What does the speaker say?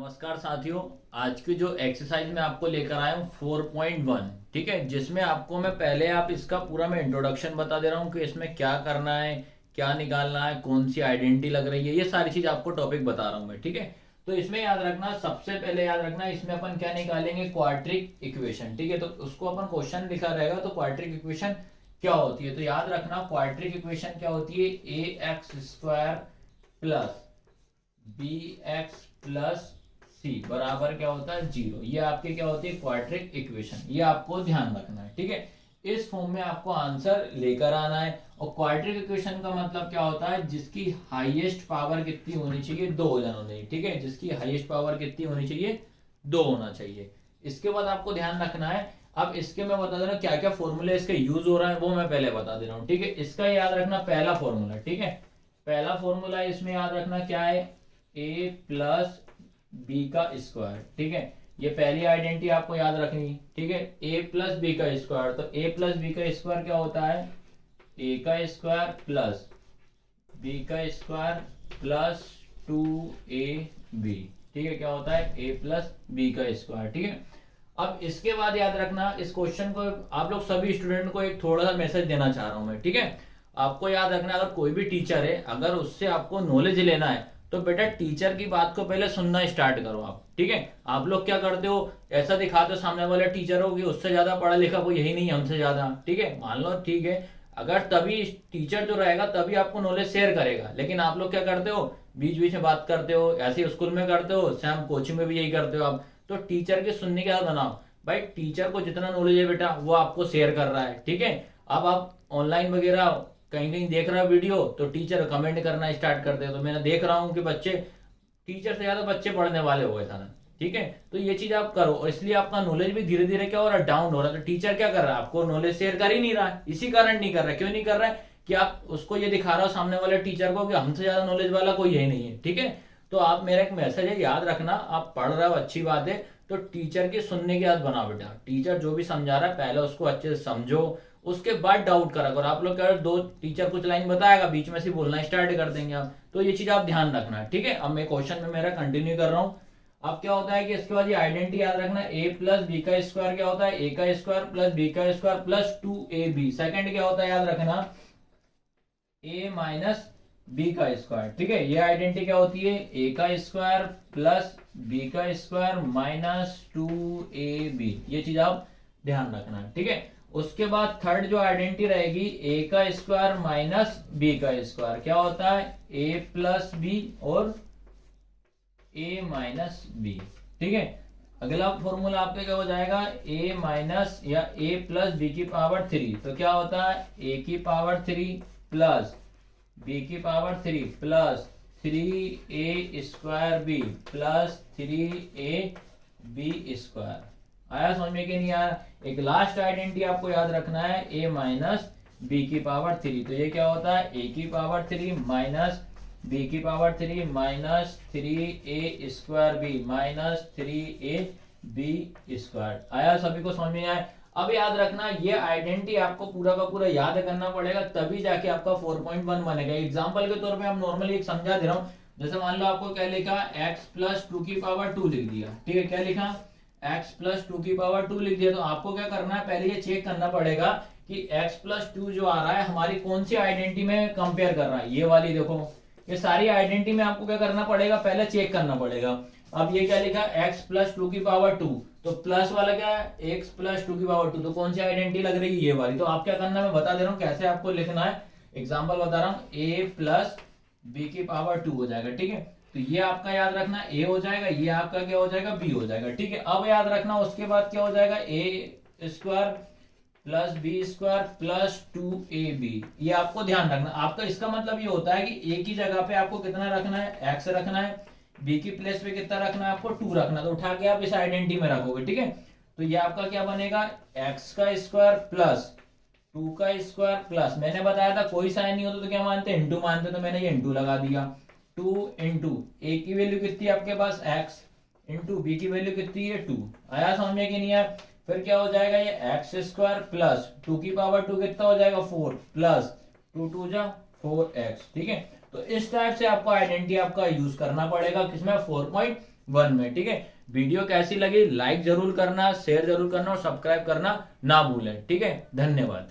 नमस्कार साथियों। आज की जो एक्सरसाइज मैं आपको लेकर आया हूँ 4.1, ठीक है, जिसमें आपको मैं पहले आप इसका पूरा मैं इंट्रोडक्शन बता दे रहा हूँ कि इसमें क्या करना है, क्या निकालना है, कौन सी आइडेंटिटी लग रही है, ये सारी चीज आपको टॉपिक बता रहा हूँ मैं, ठीक है। तो इसमें याद रखना, सबसे पहले याद रखना इसमें अपन क्या निकालेंगे, क्वाड्रिक इक्वेशन, ठीक है। तो उसको अपन क्वेश्चन लिखा रहेगा तो क्वाड्रिक इक्वेशन क्या होती है, तो याद रखना क्वाड्रिक इक्वेशन क्या होती है, A X square plus B X plus C बराबर क्या होता है 0। ये आपके क्या होती है, क्वाड्रिक इक्वेशन, ये आपको ध्यान रखना है, ठीक है। इस फॉर्म में आपको आंसर लेकर आना है। और क्वाड्रिक इक्वेशन का मतलब क्या होता है, जिसकी हाईएस्ट पावर कितनी होनी चाहिए, 2 होनी चाहिए, ठीक है। जिसकी हाईएस्ट पावर कितनी होनी चाहिए, 2 होना चाहिए। इसके बाद आपको ध्यान रखना है, अब इसके मैं बता दे रहा हूँ क्या क्या फॉर्मूले इसके यूज हो रहा है, वो मैं पहले बता दे रहा हूँ, ठीक है। इसका याद रखना पहला फॉर्मूला, ठीक है। पहला फॉर्मूला इसमें याद रखना क्या है, ए प्लस बी का स्क्वायर, ठीक है। ये पहली आइडेंटिटी आपको याद रखनी, ठीक है। ए प्लस बी का स्क्वायर, तो ए प्लस बी का स्क्वायर क्या होता है, ए का स्क्वायर प्लस बी का स्क्वायर प्लस 2ab, ठीक है। क्या होता है, ए प्लस बी का स्क्वायर, ठीक है। अब इसके बाद याद रखना, इस क्वेश्चन को आप लोग सभी स्टूडेंट को एक थोड़ा सा मैसेज देना चाह रहा हूं मैं, ठीक है। आपको याद रखना, अगर कोई भी टीचर है, अगर उससे आपको नॉलेज लेना है तो बेटा टीचर की बात को पहले सुनना स्टार्ट करो आप, ठीक है। आप लोग क्या करते हो, ऐसा दिखाते हो सामने वाले टीचर हो कि उससे ज्यादा पढ़ा लिखा कोई यही नहीं हमसे ज्यादा, ठीक है। मान लो ठीक है, अगर तभी टीचर जो रहेगा तभी आपको नॉलेज शेयर करेगा, लेकिन आप लोग क्या करते हो, बीच बीच में बात करते हो, ऐसे स्कूल में करते हो, सेम कोचिंग में भी यही करते हो आप। तो टीचर के सुनने की आदत बनाओ भाई। टीचर को जितना नॉलेज है बेटा वो आपको शेयर कर रहा है, ठीक है। अब आप ऑनलाइन वगैरह कहीं कहीं देख रहा वीडियो तो टीचर कमेंट करना स्टार्ट कर दे, तो मैंने देख रहा हूँ कि बच्चे टीचर से ज्यादा बच्चे पढ़ने वाले हो गए सारा, ठीक है। तो ये चीज आप करो, और इसलिए आपका नॉलेज भी धीरे धीरे क्या हो रहा है, डाउन हो रहा है। तो टीचर क्या कर रहा है, आपको नॉलेज शेयर कर ही नहीं रहा है, इसी कारण नहीं कर रहा है। क्यों नहीं कर रहा है, कि आप उसको ये दिखा रहा हो सामने वाले टीचर को कि हमसे ज्यादा नॉलेज वाला कोई यही नहीं है, ठीक है। तो आप, मेरा एक मैसेज है, याद रखना, आप पढ़ रहे हो अच्छी बात है, तो टीचर की सुनने की आदत बनाओ बेटा। टीचर जो भी समझा रहा है पहले उसको अच्छे से समझो, उसके बाद डाउट करा करो। आप लोग क्या, दो टीचर कुछ लाइन बताएगा बीच में से बोलना स्टार्ट कर देंगे आप, तो ये चीज आप ध्यान रखना है, ठीक है। अब मैं क्वेश्चन में मेरा कंटिन्यू कर रहा हूँ। अब क्या होता है कि इसके बाद ये आइडेंटिटी याद रखना, ए प्लस बी का स्क्वायर क्या होता है, ए का स्क्वायर प्लस बी का स्क्वायर प्लस 2ab। सेकंड क्या होता है याद रखना, ए माइनस बी का स्क्वायर, ठीक है। ये आइडेंटिटी क्या होती है, ए का स्क्वायर प्लस बी का स्क्वायर माइनस 2ab। ये चीज आप ध्यान रखना है, ठीक है। उसके बाद थर्ड जो आइडेंटिटी रहेगी, ए का स्क्वायर माइनस बी का स्क्वायर क्या होता है, ए प्लस बी और ए माइनस बी, ठीक है। अगला फॉर्मूला आपका क्या हो जाएगा, ए माइनस या ए प्लस बी की पावर 3, तो क्या होता है, ए की पावर 3 प्लस बी की power 3 plus 3a square b plus 3a b square. आया समझ में कि नहीं आया। एक लास्ट आइडेंटिटी आपको याद रखना है, a माइनस बी की पावर 3, तो ये क्या होता है, a की पावर 3 माइनस बी की power 3 minus 3a square b minus 3a b square. आया, सभी को समझ में आया। अब याद रखना, ये आइडेंटिटी आपको पूरा का पूरा याद करना पड़ेगा, तभी जाके आपका 4.1 बनेगा। एग्जाम्पल के तौर पे हम नॉर्मली एक समझा दे रहा हूँ। जैसे मान लो आपको क्या लिखा, x प्लस 2 की पावर 2 लिख दिया, ठीक है। क्या लिखा, x प्लस 2 की पावर 2 लिख दिया, तो आपको क्या करना है, पहले ये चेक करना पड़ेगा कि x प्लस 2 जो आ रहा है हमारी कौन सी आइडेंटिटी में कंपेयर कर रहा है। ये वाली देखो, ये सारी आइडेंटिटी में आपको क्या करना पड़ेगा, पहले चेक करना पड़ेगा। अब ये क्या लिखा, x प्लस 2 की पावर 2, तो प्लस वाला क्या है, x प्लस 2 की पावर 2, तो कौन सी आइडेंटिटी लग रही है, ये वाली। तो आप क्या करना है, मैं बता दे रहा हूँ कैसे आपको लिखना है। एग्जाम्पल बता रहा हूँ, a प्लस बी की पावर 2 हो जाएगा, ठीक है। तो ये आपका याद रखना a हो जाएगा, ये आपका क्या हो जाएगा, b हो जाएगा, ठीक है। अब याद रखना उसके बाद क्या हो जाएगा, a square plus b square plus 2ab। ये आपको ध्यान रखना। आपका इसका मतलब ये होता है कि a की जगह पे आपको कितना रखना है, x रखना है, b की प्लेस पे कितना रखना है, आपको 2 रखना है। तो उठा के आप इस आइडेंटिटी में रखोगे, ठीक है। तो ये आपका क्या बनेगा, x का स्क्वायर प्लस 2 का स्क्वायर प्लस, मैंने बताया था कोई साइन नहीं होता तो क्या मानते हैं, इंटू मानते, तो मैंने ये इंटू लगा दिया। 2 इंटू ए की वैल्यू कितनी है आपके पास, x इंटू बी की वैल्यू कितनी है 2। आया समझ में कि नहीं आया। फिर क्या हो जाएगा, ये एक्स स्क्वायर प्लस 2 की पावर 2 कितना हो जाएगा 4 प्लस 2 2 जा 4x, ठीक है। तो इस टाइप से आपको आइडेंटिटी आपका यूज करना पड़ेगा किसमें, 1 में। ठीक है, वीडियो कैसी लगी लाइक जरूर करना, शेयर जरूर करना और सब्सक्राइब करना ना भूलें। ठीक है, धन्यवाद।